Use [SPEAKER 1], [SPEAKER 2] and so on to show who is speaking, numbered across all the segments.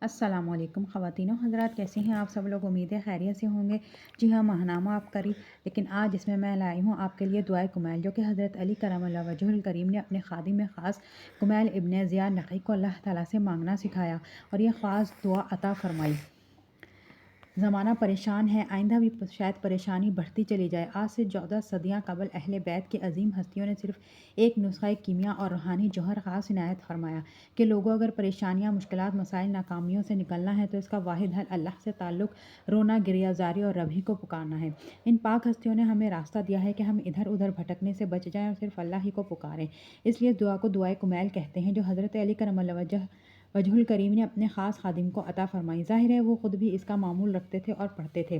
[SPEAKER 1] السلام علیکم خواتین و حضرات، کیسے ہیں آپ سب لوگ؟ امید ہے خیریت سے ہوں گے۔ جی ہاں، ماہنامہ آپ کری، لیکن آج اس میں لائی ہوں آپ کے لیے دعائے کمیل، جو کہ حضرت علی کرم اللہ وجہ الکریم نے اپنے خادم میں خاص کمیل ابن زیاد نقی کو اللہ تعالیٰ سے مانگنا سکھایا اور یہ خاص دعا عطا فرمائی۔ زمانہ پریشان ہے، آئندہ بھی شاید پریشانی بڑھتی چلی جائے۔ آج سے 14 صدیاں قبل اہل بیت کی عظیم ہستیوں نے صرف ایک نسخہ کیمیا اور روحانی جوہر خاص عنایت فرمایا کہ لوگوں اگر پریشانیاں، مشکلات، مسائل، ناکامیوں سے نکلنا ہے تو اس کا واحد حل اللہ سے تعلق، رونا، گریہ زاری اور رب ہی کو پکارنا ہے۔ ان پاک ہستیوں نے ہمیں راستہ دیا ہے کہ ہم ادھر ادھر بھٹکنے سے بچ جائیں اور صرف اللہ ہی کو پکاریں۔ اس لیے اس دعا کو دعائے کمیل کہتے ہیں، جو حضرت علی کرم اللہ وجہ الکریم نے اپنے خاص خادم کو عطا فرمائی۔ ظاہر ہے وہ خود بھی اس کا معمول رکھتے تھے اور پڑھتے تھے۔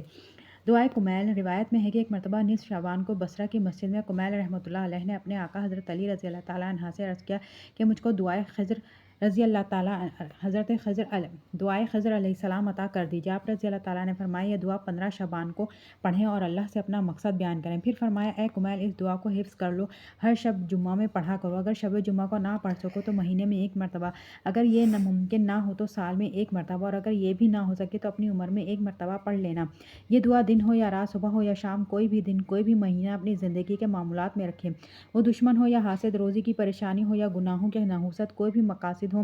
[SPEAKER 1] دعائے کمیل روایت میں ہے کہ ایک مرتبہ نصف شعبان کو بصرہ کی مسجد میں کمیل رحمۃ اللہ علیہ نے اپنے آقا حضرت علی رضی اللہ تعالیٰ عنہ سے عرض کیا کہ مجھ کو دعائے خضر رضی اللہ تعالیٰ حضرت دعائے خضر علیہ السلام عطا کر دیجیے۔ آپ رضی اللہ تعالیٰ نے فرمایا یہ دعا 15 شعبان کو پڑھیں اور اللہ سے اپنا مقصد بیان کریں۔ پھر فرمایا اے کمیل، اس دعا کو حفظ کر لو، ہر شب جمعہ میں پڑھا کرو۔ اگر شب جمعہ کو نہ پڑھ سکو تو مہینے میں ایک مرتبہ، اگر یہ ممکن نہ ہو تو سال میں ایک مرتبہ، اور اگر یہ بھی نہ ہو سکے تو اپنی عمر میں ایک مرتبہ پڑھ لینا۔ یہ دعا دن ہو یا رات، صبح ہو یا شام، کوئی بھی دن، کوئی بھی مہینہ اپنی زندگی کے معاملات میں رکھیں۔ وہ دشمن ہو یا حاسد، روزی کی پریشانی ہو یا گناہوں کی نحوست، کوئی بھی مقاصد ہو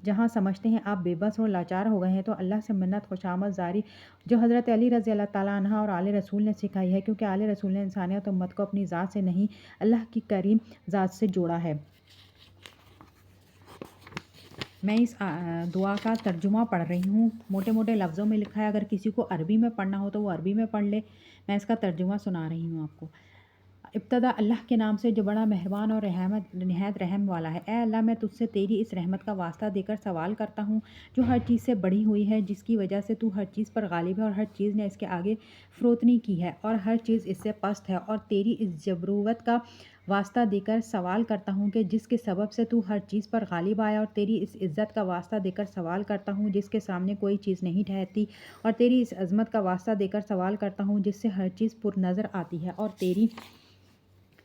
[SPEAKER 1] جہاں سمجھتے ہیں آپ بے بس اور لاچار ہو گئے ہیں تو اللہ سے منت، خوشامد زاری جو حضرت علی رضی اللہ تعالیٰ عنہ اور آل رسول نے سکھائی ہے، کیونکہ آل رسول نے انسانیت امت کو اپنی ذات سے نہیں، اللہ کی کریم ذات سے جوڑا ہے۔ میں اس دعا کا ترجمہ پڑھ رہی ہوں، موٹے موٹے لفظوں میں لکھا ہے، اگر کسی کو عربی میں پڑھنا ہو تو وہ عربی میں پڑھ لے۔ میں اس کا ترجمہ سنا رہی ہوں آپ کو۔ ابتدا اللہ کے نام سے جو بڑا مہربان اور نہایت رحم والا ہے۔ اے اللہ، میں تجھ سے تیری اس رحمت کا واسطہ دے کر سوال کرتا ہوں جو ہر چیز سے بڑھی ہوئی ہے، جس کی وجہ سے تو ہر چیز پر غالب ہے اور ہر چیز نے اس کے آگے فروتنی کی ہے اور ہر چیز اس سے پست ہے، اور تیری اس جبروت کا واسطہ دے کر سوال کرتا ہوں کہ جس کے سبب سے تو ہر چیز پر غالب آیا، اور تیری اس عزت کا واسطہ دے کر سوال کرتا ہوں جس کے سامنے کوئی چیز نہیں ٹھہرتی، اور تیری اس عظمت کا واسطہ دے کر سوال کرتا ہوں جس سے ہر چیز پر نظر آتی ہے، اور تیری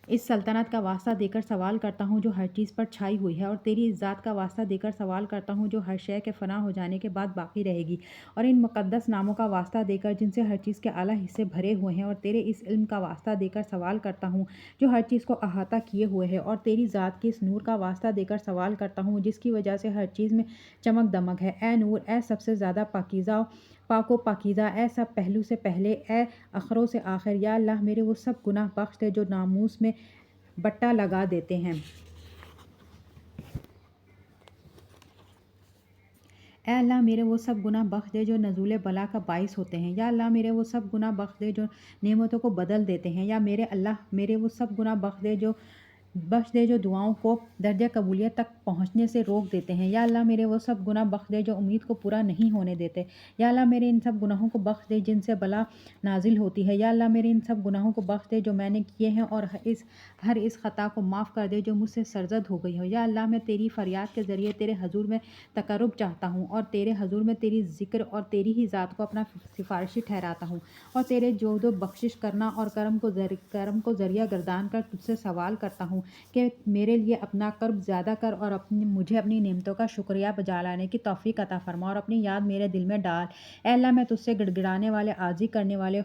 [SPEAKER 1] اس سلطنت کا واسطہ دے کر سوال کرتا ہوں جو ہر چیز پر چھائی ہوئی ہے، اور تیری اس ذات کا واسطہ دے کر سوال کرتا ہوں جو ہر شے کے فنا ہو جانے کے بعد باقی رہے گی، اور ان مقدس ناموں کا واسطہ دے کر جن سے ہر چیز کے اعلیٰ حصے بھرے ہوئے ہیں، اور تیرے اس علم کا واسطہ دے کر سوال کرتا ہوں جو ہر چیز کو احاطہ کیے ہوئے ہے، اور تیری ذات کے اس نور کا واسطہ دے کر سوال کرتا ہوں جس کی وجہ سے ہر چیز میں چمک دمک ہے۔ اے نور، اے سب سے زیادہ پاک و پاکیزہ، اے سب پہلو سے پہلے، اے آخروں سے آخر، یا اللہ میرے وہ سب گناہ بخش دے جو ناموس میں بٹا لگا دیتے ہیں۔ اے اللہ میرے وہ سب گناہ بخش دے جو نزول بلا کا باعث ہوتے ہیں۔ یا اللہ میرے وہ سب گناہ بخش دے جو نعمتوں کو بدل دیتے ہیں۔ یا میرے اللہ میرے وہ سب گناہ بخش دے جو دعاؤں کو درجہ قبولیت تک پہنچنے سے روک دیتے ہیں۔ یا اللہ میرے وہ سب گناہ بخش دے جو امید کو پورا نہیں ہونے دیتے۔ یا اللہ میرے ان سب گناہوں کو بخش دے جن سے بلا نازل ہوتی ہے۔ یا اللہ میرے ان سب گناہوں کو بخش دے جو میں نے کیے ہیں، اور ہر اس خطا کو معاف کر دے جو مجھ سے سرزد ہو گئی ہو۔ یا اللہ میں تیری فریاد کے ذریعے تیرے حضور میں تقرب چاہتا ہوں، اور تیرے حضور میں تیری ذکر اور تیری ہی ذات کو اپنا سفارشی ٹھہراتا ہوں، اور تیرے جود و بخشش کرنا اور کرم کو ذریعہ گردان کر تجھ سے سوال کرتا ہوں کہ میرے لیے اپنا کرب زیادہ کر اور مجھے اپنی نعمتوں کا شکریہ بجا لانے کی توفیق عطا فرما اور اپنی یاد میرے دل میں ڈال۔ اے اللہ میں تجھ سے گڑ گڑانے والے، عاجزی کرنے والے،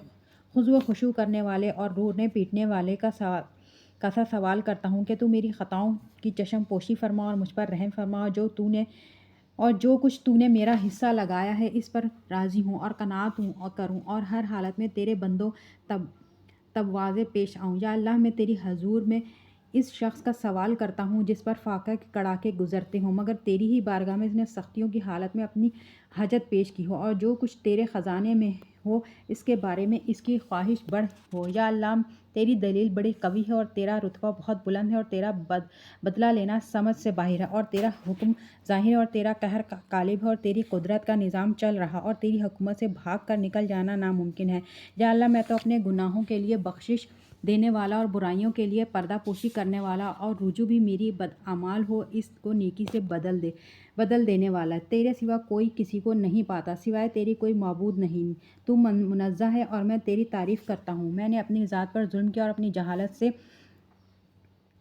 [SPEAKER 1] خضوع و خشوع کرنے والے اور رونے پیٹنے والے کا سا سوال کرتا ہوں کہ تو میری خطاؤں کی چشم پوشی فرما اور مجھ پر رحم فرما، جو کچھ تو نے میرا حصہ لگایا ہے اس پر راضی ہوں اور قناعت کروں، اور ہر حالت میں تیرے بندوں تواضع پیش آؤں۔ یا اللہ میں تیری حضور میں اس شخص کا سوال کرتا ہوں جس پر فاقہ کے کڑاکے گزرتے ہوں مگر تیری ہی بارگاہ میں اس نے سختیوں کی حالت میں اپنی حاجت پیش کی ہو، اور جو کچھ تیرے خزانے میں ہو اس کے بارے میں اس کی خواہش بڑھ ہو۔ یا اللہ تیری دلیل بڑی قوی ہے اور تیرا رتبہ بہت بلند ہے، اور تیرا بدلہ لینا سمجھ سے باہر ہے، اور تیرا حکم ظاہر ہے، اور تیرا قہر غالب ہے، اور تیری قدرت کا نظام چل رہا، اور تیری حکومت سے بھاگ کر نکل جانا ناممکن ہے۔ یا اللہ میں تو اپنے گناہوں کے لیے بخشش دینے والا اور برائیوں کے لیے پردہ پوشی کرنے والا، اور رجوع بھی میری بدعمال ہو اس کو نیکی سے بدل دینے والا، تیرے سوا کوئی کسی کو نہیں پاتا، سوائے تیری کوئی معبود نہیں، تو منزہ ہے اور میں تیری تعریف کرتا ہوں۔ میں نے اپنی ذات پر ظلم کیا اور اپنی جہالت سے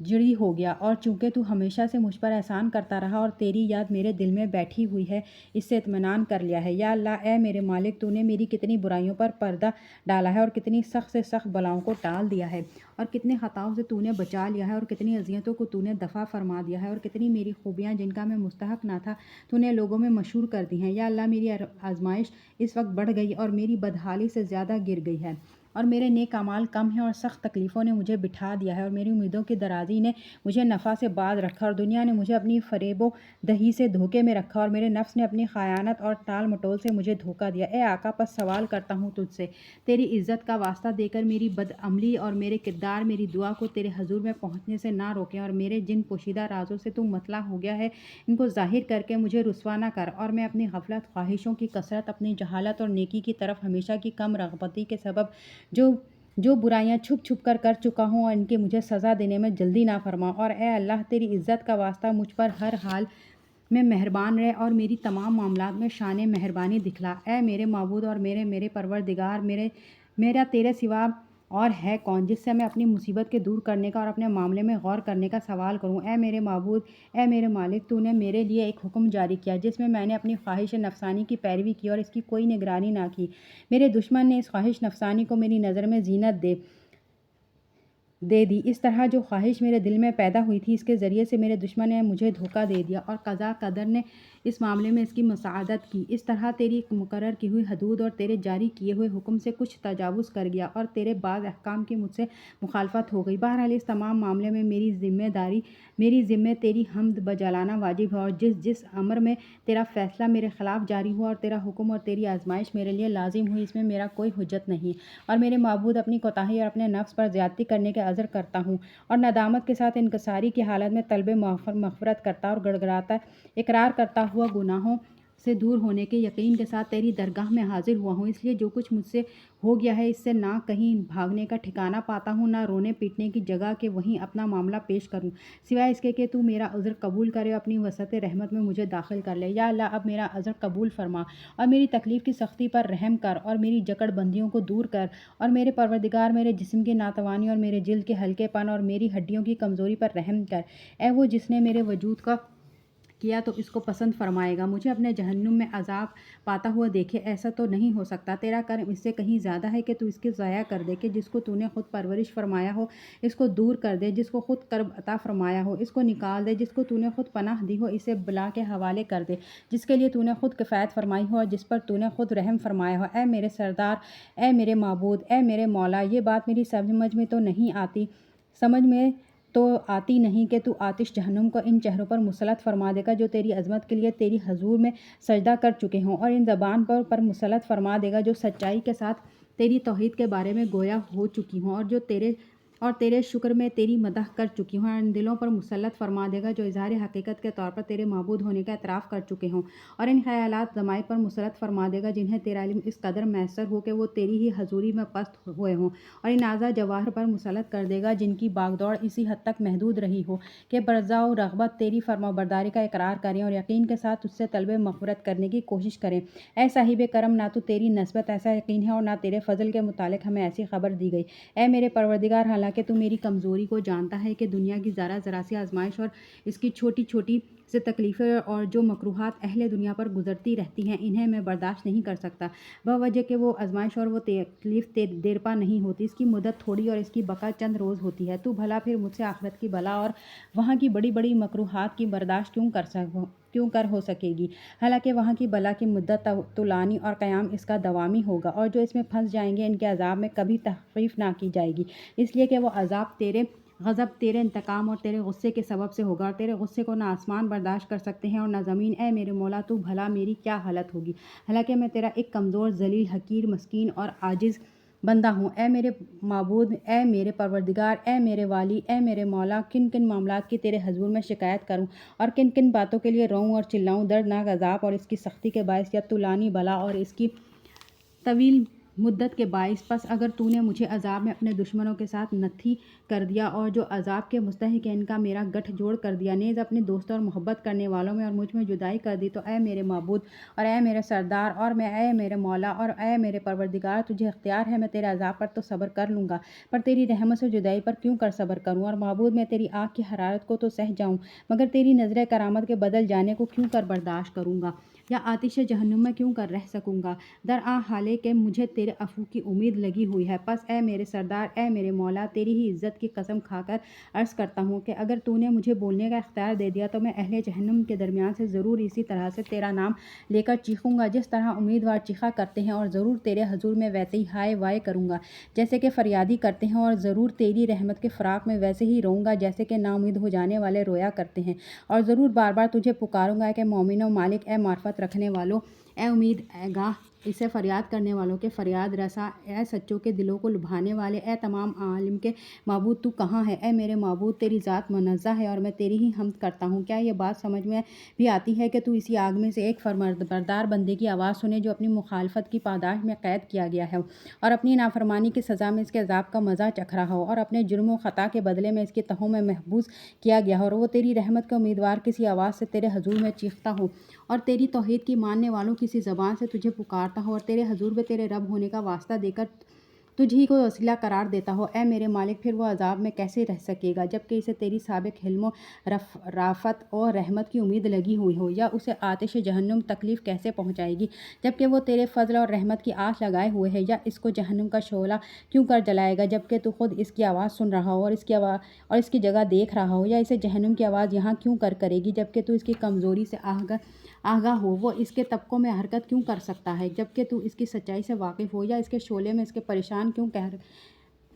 [SPEAKER 1] جڑی ہو گیا، اور چونکہ تو ہمیشہ سے مجھ پر احسان کرتا رہا اور تیری یاد میرے دل میں بیٹھی ہوئی ہے، اس سے اطمینان کر لیا ہے۔ یا اللہ، اے میرے مالک، تو نے میری کتنی برائیوں پر پردہ ڈالا ہے اور کتنی سخت سے سخت بلاؤں کو ٹال دیا ہے، اور کتنے خطاؤں سے تو نے بچا لیا ہے، اور کتنی اذیتوں کو تو نے دفع فرما دیا ہے، اور کتنی میری خوبیاں جن کا میں مستحق نہ تھا تو نے لوگوں میں مشہور کر دی ہیں۔ یا اللہ، میری آزمائش اس وقت بڑھ گئی اور میری بدحالی سے زیادہ گر گئی ہے، اور میرے نیک اعمال کم ہیں، اور سخت تکلیفوں نے مجھے بٹھا دیا ہے، اور میری امیدوں کی درازی نے مجھے نفع سے باز رکھا، اور دنیا نے مجھے اپنی فریب و دہی سے دھوکے میں رکھا، اور میرے نفس نے اپنی خیانت اور ٹال مٹول سے مجھے دھوکہ دیا۔ اے آقا، پس سوال کرتا ہوں تجھ سے، تیری عزت کا واسطہ دے کر میری بد عملی اور میرے کردار میری دعا کو تیرے حضور میں پہنچنے سے نہ روکیں، اور میرے جن پوشیدہ رازوں سے تو مطلع ہو گیا ہے ان کو ظاہر کر کے مجھے رسوا نہ کر، اور میں اپنی غفلت، خواہشوں کی کثرت، اپنی جہالت اور نیکی کی طرف ہمیشہ کی کم رغبتی کے سبب جو برائیاں چھپ چھپ کر چکا ہوں، اور ان کی مجھے سزا دینے میں جلدی نہ فرما۔ اور اے اللہ، تیری عزت کا واسطہ مجھ پر ہر حال میں مہربان رہے اور میری تمام معاملات میں شان مہربانی دکھلا۔ اے میرے معبود اور میرے پروردگار، میرا تیرے سوا اور ہے کون جس سے میں اپنی مصیبت کے دور کرنے کا اور اپنے معاملے میں غور کرنے کا سوال کروں۔ اے میرے معبود، اے میرے مالک، تو نے میرے لیے ایک حکم جاری کیا جس میں نے اپنی خواہش نفسانی کی پیروی کی اور اس کی کوئی نگرانی نہ کی۔ میرے دشمن نے اس خواہش نفسانی کو میری نظر میں زینت دے دی۔ اس طرح جو خواہش میرے دل میں پیدا ہوئی تھی، اس کے ذریعے سے میرے دشمن نے مجھے دھوکہ دے دیا، اور قضا قدر نے اس معاملے میں اس کی مساعدت کی۔ اس طرح تیری مقرر کی ہوئی حدود اور تیرے جاری کیے ہوئے حکم سے کچھ تجاوز کر گیا، اور تیرے بعض احکام کی مجھ سے مخالفت ہو گئی۔ بہرحال اس تمام معاملے میں میری ذمہ تیری حمد بجلانا واجب ہے، اور جس امر میں تیرا فیصلہ میرے خلاف جاری ہوا اور تیرا حکم اور تیری آزمائش میرے لیے لازم ہوئی، اس میں میرا کوئی حجت نہیں۔ اور میرے معبود، اپنی کوتاہی اور اپنے نفس پر زیادتی کرنے کے عذر کرتا ہوں، اور ندامت کے ساتھ انکساری کی حالت میں طلب مغفرت کرتا اور گڑ گڑاتا اقرار کرتا ہوا گناہوں سے دور ہونے کے یقین کے ساتھ تیری درگاہ میں حاضر ہوا ہوں۔ اس لیے جو کچھ مجھ سے ہو گیا ہے، اس سے نہ کہیں بھاگنے کا ٹھکانہ پاتا ہوں، نہ رونے پیٹنے کی جگہ کہ وہیں اپنا معاملہ پیش کروں، سوائے اس کے کہ تو میرا عذر قبول کرے اور اپنی وسعت رحمت میں مجھے داخل کر لے۔ یا اللہ، اب میرا عذر قبول فرما اور میری تکلیف کی سختی پر رحم کر اور میری جکڑ بندیوں کو دور کر، اور میرے پروردگار، میرے جسم کی ناتوانی اور میرے جلد کے ہلکے پن اور میری ہڈیوں کی کمزوری پر رحم کر۔ اے وہ جس نے میرے وجود کا کیا تو اس کو پسند فرمائے گا، مجھے اپنے جہنم میں عذاب پاتا ہوا دیکھے۔ ایسا تو نہیں ہو سکتا، تیرا کرم اس سے کہیں زیادہ ہے کہ تو اس کی ضائع کر دے، کہ جس کو تو نے خود پرورش فرمایا ہو اس کو دور کر دے، جس کو خود کرب عطا فرمایا ہو اس کو نکال دے، جس کو تو نے خود پناہ دی ہو اسے بلا کے حوالے کر دے، جس کے لیے تو نے خود کفایت فرمائی ہو اور جس پر تو نے خود رحم فرمایا ہو۔ اے میرے سردار، اے میرے معبود، اے میرے مولا، یہ بات میری سمجھ میں تو آتی نہیں کہ تو آتش جہنم کو ان چہروں پر مسلط فرما دے گا جو تیری عظمت کے لیے تیری حضور میں سجدہ کر چکے ہوں، اور ان زبان پر مسلط فرما دے گا جو سچائی کے ساتھ تیری توحید کے بارے میں گویا ہو چکی ہوں، اور تیرے شکر میں تیری مدح کر چکی ہوں، اور ان دلوں پر مسلط فرما دے گا جو اظہار حقیقت کے طور پر تیرے معبود ہونے کا اعتراف کر چکے ہوں، اور ان خیالات ضمائر پر مسلط فرما دے گا جنہیں تیرا علم اس قدر میسر ہو کہ وہ تیری ہی حضوری میں پست ہوئے ہوں، اور ان اعضا جواہر پر مسلط کر دے گا جن کی باغ دوڑ اسی حد تک محدود رہی ہو کہ برضا و رغبت تیری فرما برداری کا اقرار کریں اور یقین کے ساتھ اس سے طلب مغفرت کرنے کی کوشش کریں۔ اے صاحب کرم، نہ تو تیری نسبت ایسا یقین ہے اور نہ تیرے فضل کے متعلق ہمیں ایسی خبر دی گئی۔ اے میرے پروردگار، حالانکہ تو میری کمزوری کو جانتا ہے کہ دنیا کی ذرا ذرا سی آزمائش اور اس کی چھوٹی چھوٹی سے تکلیفیں اور جو مکروہات اہل دنیا پر گزرتی رہتی ہیں انہیں میں برداشت نہیں کر سکتا، بوجہ کہ وہ آزمائش اور وہ تکلیف دیرپا نہیں ہوتی، اس کی مدت تھوڑی اور اس کی بقا چند روز ہوتی ہے، تو بھلا پھر مجھ سے آخرت کی بلا اور وہاں کی بڑی بڑی مکروہات کی برداشت کیوں کر ہو سکے گی، حالانکہ وہاں کی بلا کی مدت طولانی اور قیام اس کا دوامی ہوگا، اور جو اس میں پھنس جائیں گے ان کے عذاب میں کبھی تخفیف نہ کی جائے گی، اس لیے کہ وہ عذاب تیرے غضب، تیرے انتقام اور تیرے غصے کے سبب سے ہوگا، اور تیرے غصے کو نہ آسمان برداشت کر سکتے ہیں اور نہ زمین۔ اے میرے مولا، تو بھلا میری کیا حالت ہوگی، حالانکہ میں تیرا ایک کمزور، ذلیل، حقیر، مسکین اور عاجز بندہ ہوں۔ اے میرے معبود، اے میرے پروردگار، اے میرے والی، اے میرے مولا، کن کن معاملات کی تیرے حضور میں شکایت کروں اور کن کن باتوں کے لیے روؤں اور چلاؤں، دردناک عذاب اور اس کی سختی کے باعث، یا طولانی بلا اور اس کی طویل مدت کے باعث پس اگر تو نے مجھے عذاب میں اپنے دشمنوں کے ساتھ نتھی کر دیا اور جو عذاب کے مستحق ہیں ان کا میرا گٹھ جوڑ کر دیا، نیز اپنے دوستوں اور محبت کرنے والوں میں اور مجھ میں جدائی کر دی، تو اے میرے معبود اور اے میرے سردار اور اے میرے مولا اور اے میرے پروردگار، تجھے اختیار ہے میں تیرے عذاب پر تو صبر کر لوں گا، پر تیری رحمت سے جدائی پر کیوں کر صبر کروں، اور معبود میں تیری آنکھ کی حرارت کو تو سہ جاؤں مگر تیری نظر کرامت کے بدل جانے کو کیوں کر برداشت کروں گا، یا آتش جہنم میں کیوں کر رہ سکوں گا، درآ حالے کہ مجھے تیرے عفو کی امید لگی ہوئی ہے۔ پس اے میرے سردار، اے میرے مولا، تیری ہی عزت کی قسم کھا کر عرض کرتا ہوں کہ اگر تو نے مجھے بولنے کا اختیار دے دیا تو میں اہل جہنم کے درمیان سے ضرور اسی طرح سے تیرا نام لے کر چیخوں گا جس طرح امیدوار چیخا کرتے ہیں، اور ضرور تیرے حضور میں ویسے ہی ہائے وائے کروں گا جیسے کہ فریادی کرتے ہیں، اور ضرور تیری رحمت کے فراق میں ویسے ہی روؤں گا جیسے کہ نا امید ہو جانے والے رویا کرتے ہیں، اور ضرور بار بار تجھے پکاروں گا کہ مومنو مالک، اے معرفت رکھنے والوں، اے امید گاہ، اسے فریاد کرنے والوں کے فریاد رسا، اے سچوں کے دلوں کو لبھانے والے، اے تمام عالم کے معبود تو کہاں ہے، اے میرے معبود تیری ذات منزہ ہے اور میں تیری ہی حمد کرتا ہوں۔ کیا یہ بات سمجھ میں بھی آتی ہے کہ تو اسی آگ میں سے ایک فرمانبردار بندے کی آواز سنے جو اپنی مخالفت کی پاداش میں قید کیا گیا ہے اور اپنی نافرمانی کی سزا میں اس کے عذاب کا مزہ چکھ رہا ہو، اور اپنے جرم و خطا کے بدلے میں اس کی تہوں میں محبوس کیا گیا ہو، اور وہ تیری رحمت کے امیدوار کسی آواز سے تیرے حضور میں چیختا ہو اور تیری توحید کی ماننے والوں کسی زبان سے تجھے پکارتا ہو اور تیرے حضور میں تیرے رب ہونے کا واسطہ دے کر تجھ ہی کو وسیلہ قرار دیتا ہو، اے میرے مالک پھر وہ عذاب میں کیسے رہ سکے گا جبکہ اسے تیری سابق حلم و رافت اور رحمت کی امید لگی ہوئی ہو، یا اسے آتش جہنم تکلیف کیسے پہنچائے گی جبکہ وہ تیرے فضل اور رحمت کی آس لگائے ہوئے ہے، یا اس کو جہنم کا شعلہ کیوں کر جلائے گا جبکہ تو خود اس کی آواز سن رہا ہو اور اس کی جگہ دیکھ رہا ہو، یا اسے جہنم کی آواز یہاں کیوں کرے گی جبکہ تو اس کی کمزوری سے آگاہ ہو، وہ اس کے طبقوں میں حرکت کیوں کر سکتا ہے جبکہ تو اس کی سچائی سے واقف ہو، یا اس کے شعلے میں اس کے پریشان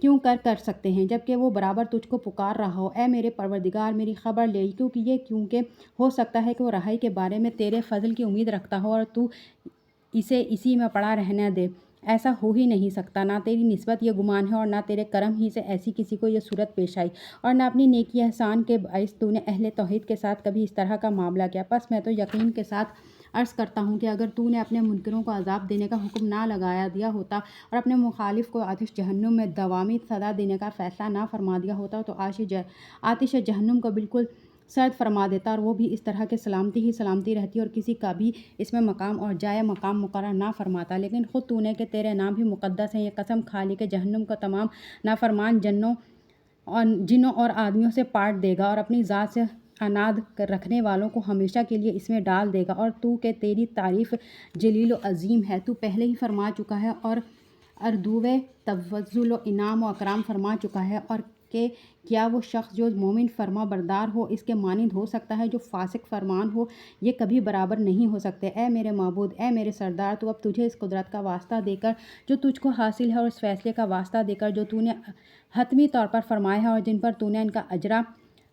[SPEAKER 1] کیوں کر سکتے ہیں جبکہ وہ برابر تجھ کو پکار رہا ہو، اے میرے پروردگار میری خبر لے، کیونکہ ہو سکتا ہے کہ وہ رہائی کے بارے میں تیرے فضل کی امید رکھتا ہو اور تو اسے اسی میں پڑا رہنے دے، ایسا ہو ہی نہیں سکتا، نہ تیری نسبت یہ گمان ہے اور نہ تیرے کرم ہی سے ایسی کسی کو یہ صورت پیش آئی، اور نہ اپنی نیکی احسان کے باعث تو نے اہل توحید کے ساتھ کبھی اس طرح کا معاملہ کیا، پس میں تو یقین کے ساتھ عرض کرتا ہوں کہ اگر تو نے اپنے منکروں کو عذاب دینے کا حکم نہ لگایا دیا ہوتا اور اپنے مخالف کو آتش جہنم میں دوامی سزا دینے کا فیصلہ نہ فرما دیا ہوتا تو آتش جہنم کو بالکل سرد فرما دیتا اور وہ بھی اس طرح کے سلامتی ہی سلامتی رہتی اور کسی کا بھی اس میں مقام اور جائے مقام مقرر نہ فرماتا، لیکن خود تو نے کہ تیرے نام بھی مقدس ہیں یہ قسم کھا لی کہ جہنم کا تمام نافرمان جنوں اور آدمیوں سے پاٹ دے گا اور اپنی ذات سے عناد رکھنے والوں کو ہمیشہ کے لیے اس میں ڈال دے گا، اور تو کہ تیری تعریف جلیل و عظیم ہے، تو پہلے ہی فرما چکا ہے اور اردوے تفضل و انعام و اکرام فرما چکا ہے، اور کہ کیا وہ شخص جو مومن فرما بردار ہو اس کے مانند ہو سکتا ہے جو فاسق فرمان ہو، یہ کبھی برابر نہیں ہو سکتے، اے میرے معبود، اے میرے سردار، تو اب تجھے اس قدرت کا واسطہ دے کر جو تجھ کو حاصل ہے اور اس فیصلے کا واسطہ دے کر جو تو نے حتمی طور پر فرمایا ہے اور جن پر تو نے ان کا اجرا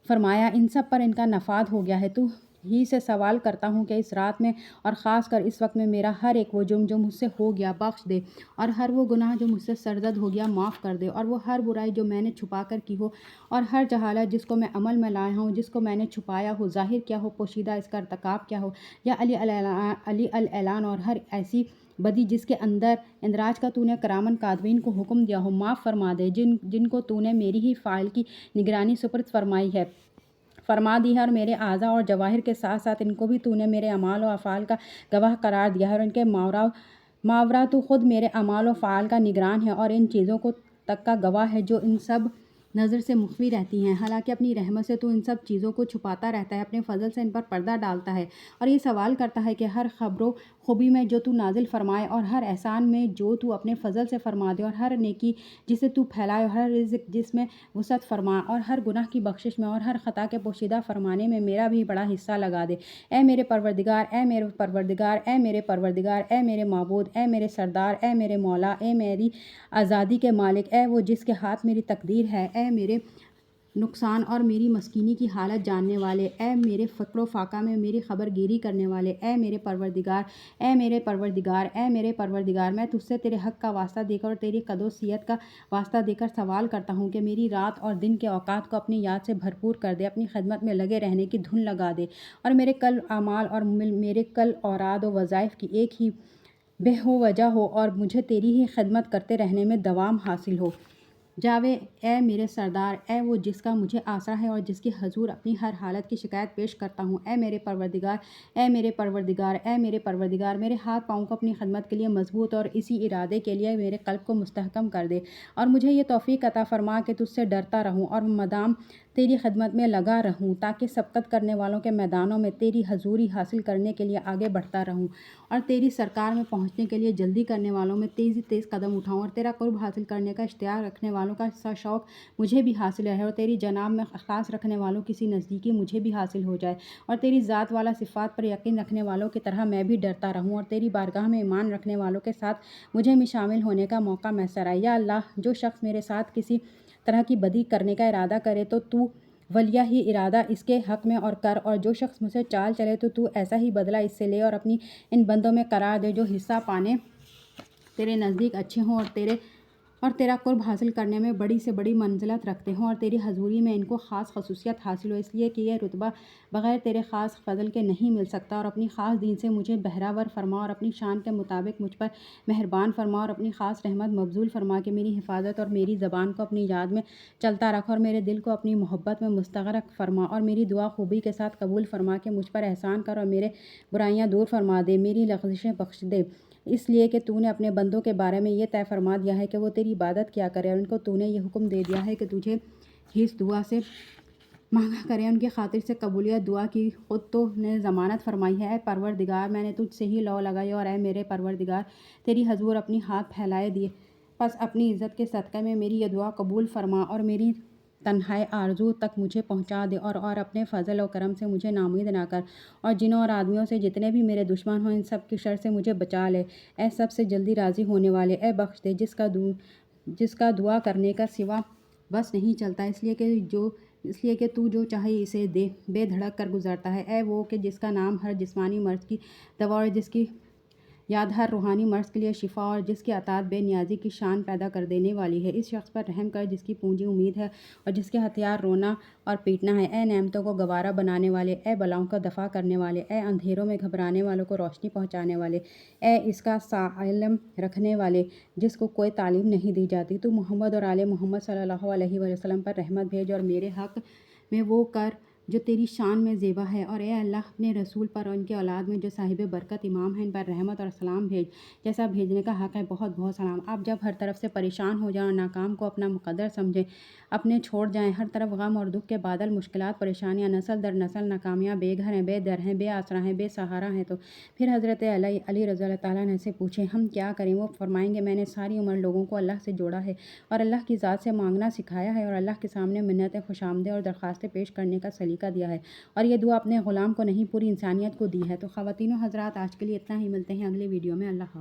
[SPEAKER 1] فرمایا ان سب پر ان کا نفاذ ہو گیا ہے، تو ہی سے سوال کرتا ہوں کہ اس رات میں اور خاص کر اس وقت میں میرا ہر ایک وہ جرم جو مجھ سے ہو گیا بخش دے، اور ہر وہ گناہ جو مجھ سے سرزد ہو گیا معاف کر دے، اور وہ ہر برائی جو میں نے چھپا کر کی ہو اور ہر جہالت جس کو میں عمل میں لایا ہوں، جس کو میں نے چھپایا ہو، ظاہر کیا ہو، پوشیدہ اس کا ارتکاب کیا ہو، یا علی الاعلان، اور ہر ایسی بدی جس کے اندر اندراج کا تو نے کرامن کاتبین کو حکم دیا ہو، معاف فرما دے، جن کو تو نے میری ہی فائل کی نگرانی سپرد فرما دی ہے، اور میرے اعضاء اور جواہر کے ساتھ ساتھ ان کو بھی تو نے میرے اعمال و افعال کا گواہ قرار دیا ہے، اور ان کے ماورا تو خود میرے اعمال و افعال کا نگران ہے اور ان چیزوں کو تک کا گواہ ہے جو ان سب نظر سے مخفی رہتی ہیں، حالانکہ اپنی رحمت سے تو ان سب چیزوں کو چھپاتا رہتا ہے، اپنے فضل سے ان پر پردہ ڈالتا ہے، اور یہ سوال کرتا ہے کہ ہر خبر و خوبی میں جو تو نازل فرمائے اور ہر احسان میں جو تو اپنے فضل سے فرما دے، اور ہر نیکی جسے تو پھیلائے اور ہر رزق جس میں وسعت فرما، اور ہر گناہ کی بخشش میں اور ہر خطا کے پوشیدہ فرمانے میں میرا بھی بڑا حصہ لگا دے، اے میرے پروردگار، اے میرے پروردگار، اے میرے پروردگار، اے میرے معبود، اے میرے سردار، اے میرے مولا، اے میری آزادی کے مالک، اے وہ جس کے ہاتھ میری تقدیر ہے، اے میرے نقصان اور میری مسکینی کی حالت جاننے والے، اے میرے فقر و فاقہ میں میری خبر گیری کرنے والے، اے میرے پروردگار، اے میرے پروردگار، اے میرے پروردگار، میں تجھ سے تیرے حق کا واسطہ دے کر اور تیری قدوسیت کا واسطہ دے کر سوال کرتا ہوں کہ میری رات اور دن کے اوقات کو اپنی یاد سے بھرپور کر دے، اپنی خدمت میں لگے رہنے کی دھن لگا دے، اور میرے کل اعمال اور میرے کل اوراد و وظائف کی ایک ہی بے ہو وجہ ہو اور مجھے تیری ہی خدمت کرتے رہنے میں دوام حاصل ہو۔ جاوے اے میرے سردار، اے وہ جس کا مجھے آسرا ہے اور جس کی حضور اپنی ہر حالت کی شکایت پیش کرتا ہوں، اے میرے پروردگار، اے میرے پروردگار، اے میرے پروردگار، میرے ہاتھ پاؤں کو اپنی خدمت کے لیے مضبوط اور اسی ارادے کے لیے میرے قلب کو مستحکم کر دے اور مجھے یہ توفیق عطا فرما کہ تجھ سے ڈرتا رہوں اور مدام تیری خدمت میں لگا رہوں، تاکہ سبقت کرنے والوں کے میدانوں میں تیری حضوری حاصل کرنے کے لیے آگے بڑھتا رہوں اور تیری سرکار میں پہنچنے کے لیے جلدی کرنے والوں میں تیز قدم اٹھاؤں اور تیرا قرب حاصل کرنے کا اشتیاق رکھنے والوں کا سا شوق مجھے بھی حاصل ہے اور تیری جناب میں اخلاص رکھنے والوں کی نزدیکی مجھے بھی حاصل ہو جائے اور تیری ذات والا صفات پر یقین رکھنے والوں کی طرح میں بھی ڈرتا رہوں اور تیری بارگاہ میں ایمان رکھنے والوں کے ساتھ مجھے بھی شامل ہونے کا موقع میسر آئے۔ یا اللہ، جو شخص میرے ساتھ کسی طرح کی بدی کرنے کا ارادہ کرے تو ولیہ ہی ارادہ اس کے حق میں اور کر، اور جو شخص مجھ سے چال چلے تو ایسا ہی بدلہ اس سے لے اور اپنی ان بندوں میں قرار دے جو حصہ پانے تیرے نزدیک اچھے ہوں اور تیرا قرب حاصل کرنے میں بڑی سے بڑی منزلت رکھتے ہوں اور تیری حضوری میں ان کو خاص خصوصیت حاصل ہو، اس لیے کہ یہ رتبہ بغیر تیرے خاص فضل کے نہیں مل سکتا، اور اپنی خاص دین سے مجھے بہراور فرما اور اپنی شان کے مطابق مجھ پر مہربان فرما اور اپنی خاص رحمت مبذول فرما کہ میری حفاظت اور میری زبان کو اپنی یاد میں چلتا رکھ اور میرے دل کو اپنی محبت میں مستغرق فرما اور میری دعا خوبی کے ساتھ قبول فرما کہ مجھ پر احسان کر اور میرے برائیاں دور فرما دے، میری لغزشیں بخش دے، اس لیے کہ تو نے اپنے بندوں کے بارے میں یہ طے فرما دیا ہے کہ وہ تیری عبادت کیا کرے اور ان کو تو نے یہ حکم دے دیا ہے کہ تجھے ہی اس دعا سے مانگا کرے، ان کی خاطر سے قبولیت دعا کی خود تو نے ضمانت فرمائی ہے۔ اے پروردگار، میں نے تجھ سے ہی لو لگائی اور اے میرے پروردگار، تیری حضور اپنی ہاتھ پھیلائے دیے، پس اپنی عزت کے صدقے میں میری یہ دعا قبول فرما اور میری تنہائی آرزو تک مجھے پہنچا دے اور اپنے فضل و کرم سے مجھے ناامید نہ کر اور جنوں اور آدمیوں سے جتنے بھی میرے دشمن ہوں ان سب کی شر سے مجھے بچا لے۔ اے سب سے جلدی راضی ہونے والے، اے بخش دے جس کا دعا کرنے کا سوا بس نہیں چلتا، اس لیے کہ تو جو چاہے اسے دے بے دھڑک کر گزرتا ہے۔ اے وہ کہ جس کا نام ہر جسمانی مرض کی دوا اور جس کی یاد ہر روحانی مرض کے لیے شفا اور جس کی اطاعت بے نیازی کی شان پیدا کر دینے والی ہے، اس شخص پر رحم کر جس کی پونجی امید ہے اور جس کے ہتھیار رونا اور پیٹنا ہے۔ اے نعمتوں کو گوارا بنانے والے، اے بلاؤں کا دفع کرنے والے، اے اندھیروں میں گھبرانے والوں کو روشنی پہنچانے والے، اے اس کا علم رکھنے والے جس کو کوئی تعلیم نہیں دی جاتی، تو محمد اور آل محمد صلی اللہ علیہ وسلم پر رحمت بھیج اور میرے حق میں وہ کر جو تیری شان میں زیبا ہے، اور اے اللہ اپنے رسول پر اور ان کے اولاد میں جو صاحب برکت امام ہیں ان پر رحمت اور سلام بھیج جیسا بھیجنے کا حق ہے، بہت بہت سلام۔ آپ جب ہر طرف سے پریشان ہو جائیں اور ناکام کو اپنا مقدر سمجھیں، اپنے چھوڑ جائیں، ہر طرف غم اور دکھ کے بادل، مشکلات، پریشانیاں، نسل در نسل ناکامیاں، بے گھر ہیں، بے در ہیں، بے آسرا ہیں، بے سہارا ہیں، تو پھر حضرت علی رضی اللہ تعالیٰ عنہ سے پوچھیں ہم کیا کریں؟ وہ فرمائیں گے میں نے ساری عمر لوگوں کو اللہ سے جوڑا ہے اور اللہ کی ذات سے مانگنا سکھایا ہے اور اللہ کے سامنے منتیں، خوشامدیں اور درخواستیں پیش کرنے کا سلیقہ دیا ہے، اور یہ دعا اپنے غلام کو نہیں پوری انسانیت کو دی ہے۔ تو خواتین و حضرات، آج کے لیے اتنا ہی، ملتے ہیں اگلے ویڈیو میں۔ اللہ حافظ۔